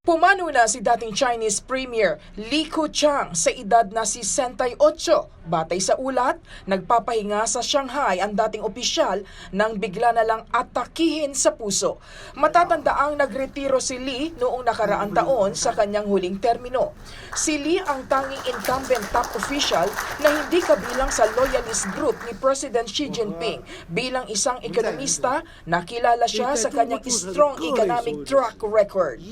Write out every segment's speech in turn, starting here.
Pumanaw na si dating Chinese Premier Li Keqiang sa edad na 68. Batay sa ulat, nagpapahinga sa Shanghai ang dating opisyal nang bigla na lang atakihin sa puso. Matatandaang nagretiro si Li noong nakaraang taon sa kanyang huling termino. Si Li ang tanging incumbent top official na hindi kabilang sa loyalist group ni President Xi Jinping. Bilang isang ekonomista, nakilala siya sa kanyang strong economic track record.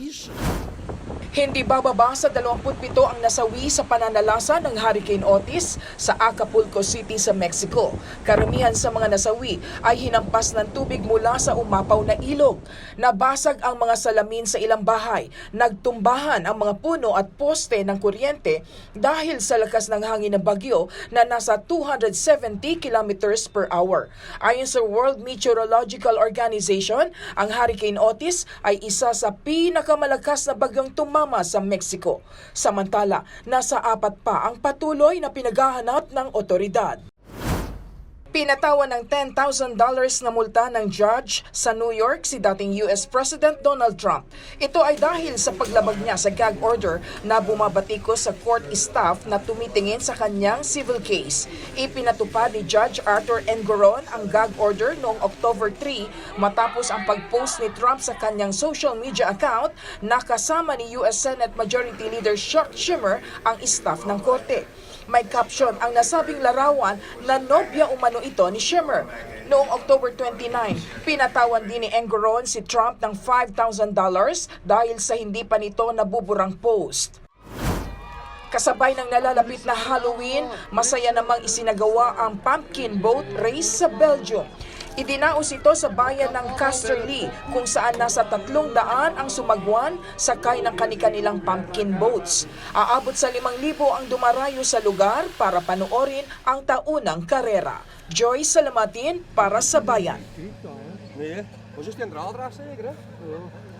Hindi bababa sa 27 ang nasawi sa pananalasa ng Hurricane Otis sa Acapulco City sa Mexico. Karamihan sa mga nasawi ay hinampas ng tubig mula sa umapaw na ilog. Nabasag ang mga salamin sa ilang bahay. Nagtumbahan ang mga puno at poste ng kuryente dahil sa lakas ng hangin ng bagyo na nasa 270 kilometers per hour. Ayon sa World Meteorological Organization, ang Hurricane Otis ay isa sa pinakamalakas na bagyong tumama sa Mexico. Samantala, nasa 4 pa ang patuloy na pinaghahanap ng otoridad. Pinatawan ng $10,000 na multa ng judge sa New York si dating US President Donald Trump. Ito ay dahil sa paglabag niya sa gag order na bumabatikos sa court staff na tumitingin sa kanyang civil case. Ipinatupad ni Judge Arthur Engoron ang gag order noong October 3 matapos ang pag-post ni Trump sa kanyang social media account na kasama ni US Senate Majority Leader Chuck Schumer ang staff ng korte. May caption ang nasabing larawan na nobya umano ito ni Schumer. Noong October 29, pinatawan din ni Engoron si Trump ng $5,000 dahil sa hindi pa nito nabuburang post. Kasabay ng nalalapit na Halloween, masaya namang isinagawa ang pumpkin boat race sa Belgium. Idinaos ito sa bayan ng Casterly kung saan nasa 300 ang sumagwan sakay ng kani-kanilang pumpkin boats. Aabot sa 5,000 ang dumarayo sa lugar para panoorin ang taunang karera. Joy Salamatin para sa Bayan. Nee, was is die draad zeker hè?